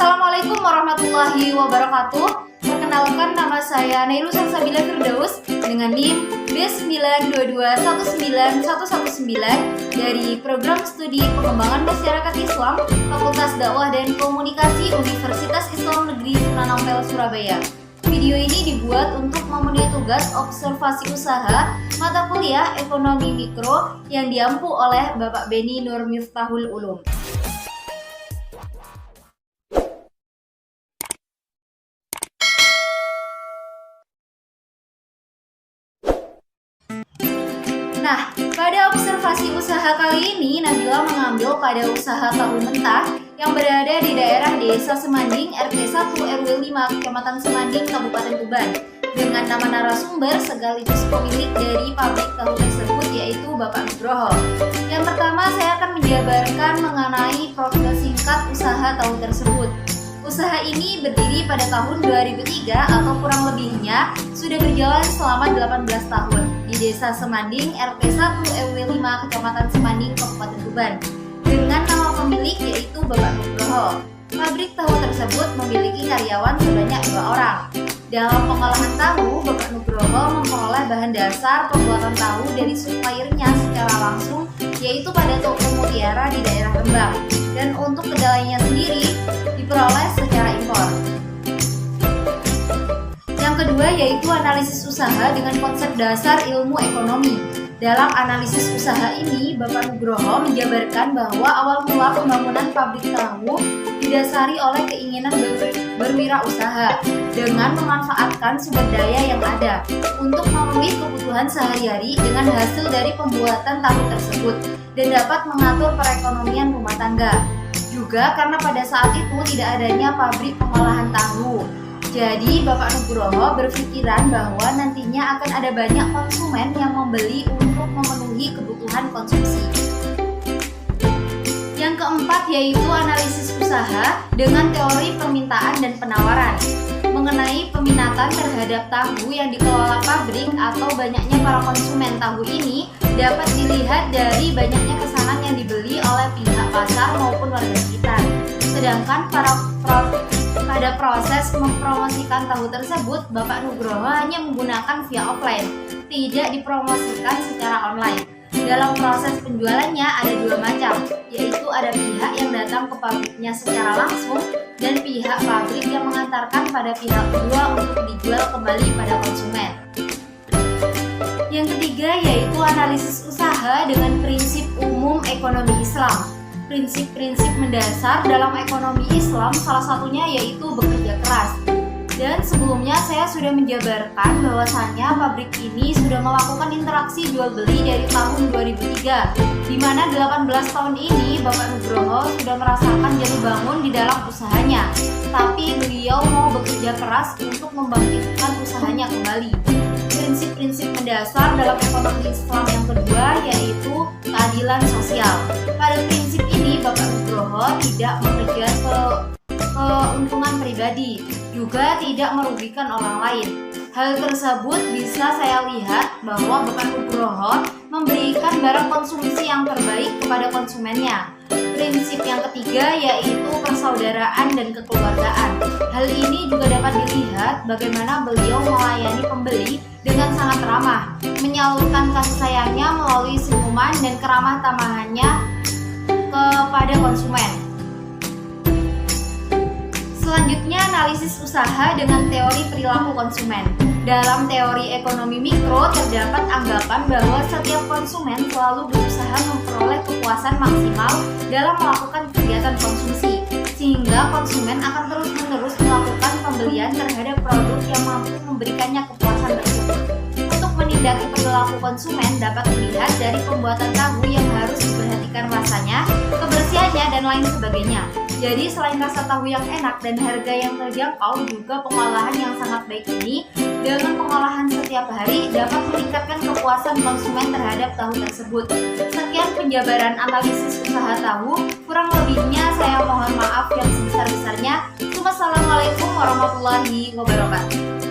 Assalamualaikum warahmatullahi wabarakatuh. Perkenalkan, nama saya Nailus Salsabila Firdaus dengan NIM B922191119 dari Program Studi Pengembangan Masyarakat Islam Fakultas Dakwah dan Komunikasi Universitas Islam Negeri Sunan Ampel, Surabaya. Video ini dibuat untuk memenuhi tugas observasi usaha mata kuliah Ekonomi Mikro yang diampu oleh Bapak Beni Nur Miftahul Ulum. Nah, pada observasi usaha kali ini, Nabila mengambil pada usaha tahu mentah yang berada di daerah Desa Semanding, RT 1 RW 5, Kecamatan Semanding, Kabupaten Tuban, dengan nama narasumber sekaligus pemilik dari pabrik tahu tersebut, yaitu Bapak Nugroho. Yang pertama, saya akan menjabarkan mengenai profil singkat usaha tahu tersebut. Usaha ini berdiri pada tahun 2003 atau kurang lebihnya sudah berjalan selama 18 tahun di Desa Semanding, RT 1 RW 5, Kecamatan Semanding, Kabupaten Tuban, dengan nama pemilik yaitu Bapak Nugroho. Pabrik tahu tersebut memiliki karyawan sebanyak 2 orang. Dalam pengolahan tahu, Bapak Nugroho memperoleh bahan dasar pembuatan tahu dari suppliernya secara langsung, yaitu pada toko Mutiara di daerah Rembang, dan untuk kedelainya sendiri diperoleh secara impor. Yang kedua yaitu analisis usaha dengan konsep dasar ilmu ekonomi. Dalam analisis usaha ini, Bapak Nugroho menjabarkan bahwa awal mula pembangunan pabrik tahu didasari oleh keinginan berwirausaha dengan memanfaatkan sumber daya yang ada untuk memenuhi kebutuhan sehari-hari dengan hasil dari pembuatan tahu tersebut dan dapat mengatur perekonomian rumah tangga. Juga karena pada saat itu tidak adanya pabrik pengolahan tahu. Jadi Bapak Nugroho berpikiran bahwa nantinya akan ada banyak konsumen yang membeli untuk memenuhi kebutuhan konsumsi. Yang keempat yaitu analisis usaha dengan teori permintaan dan penawaran. Mengenai peminatan terhadap tahu yang dikelola pabrik atau banyaknya para konsumen tahu ini dapat dilihat dari banyaknya pesanan yang dibeli oleh pihak pasar maupun warga sekitar. Sedangkan pada proses mempromosikan tahu tersebut, Bapak Nugroho hanya menggunakan via offline, tidak dipromosikan secara online. Dalam proses penjualannya ada 2 macam, yaitu ada pihak yang datang ke pabriknya secara langsung dan pihak pabrik yang mengantarkan pada pihak kedua untuk dijual kembali pada konsumen. Yang ketiga yaitu analisis usaha dengan prinsip umum ekonomi Islam. Prinsip-prinsip mendasar dalam ekonomi Islam salah satunya yaitu bekerja keras. Dan sebelumnya saya sudah menjabarkan bahwasannya pabrik ini sudah melakukan interaksi jual beli dari tahun 2003, di mana 18 tahun ini Bapak Nugroho sudah merasakan jatuh bangun di dalam usahanya. Tapi beliau mau bekerja keras untuk membangkitkan usahanya kembali. Prinsip-prinsip mendasar dalam ekonomi Islam yang kedua yaitu keadilan sosial. Pada prinsip ini Bapak Nugroho tidak mengejar keuntungan pribadi, juga tidak merugikan orang lain. Hal tersebut bisa saya lihat bahwa Bapak Nugroho memberikan barang konsumsi yang terbaik kepada konsumennya. Prinsip yang ketiga yaitu persaudaraan dan kekeluargaan. Hal ini juga dapat dilihat bagaimana beliau melayani pembeli dengan sangat ramah, menyalurkan kasih sayangnya melalui senyuman dan keramah tamahannya kepada konsumen. Selanjutnya, analisis usaha dengan teori perilaku konsumen. Dalam teori ekonomi mikro terdapat anggapan bahwa setiap konsumen selalu berusaha memperoleh kepuasan maksimal dalam melakukan kegiatan konsumsi, sehingga konsumen akan terus-menerus melakukan pembelian terhadap produk yang mampu memberikannya kepuasan tersebut. Untuk menindaki perilaku konsumen dapat dilihat dari pembuatan tahu yang harus diperhatikan rasanya, kebersihannya, dan lain sebagainya. Jadi selain rasa tahu yang enak dan harga yang terjangkau, juga pengolahan yang sangat baik ini dengan pengolahan setiap hari dapat meningkatkan kepuasan konsumen terhadap tahu tersebut. Sekian penjabaran analisis usaha tahu, kurang lebihnya saya mohon maaf yang sebesar-besarnya. Wassalamualaikum warahmatullahi wabarakatuh.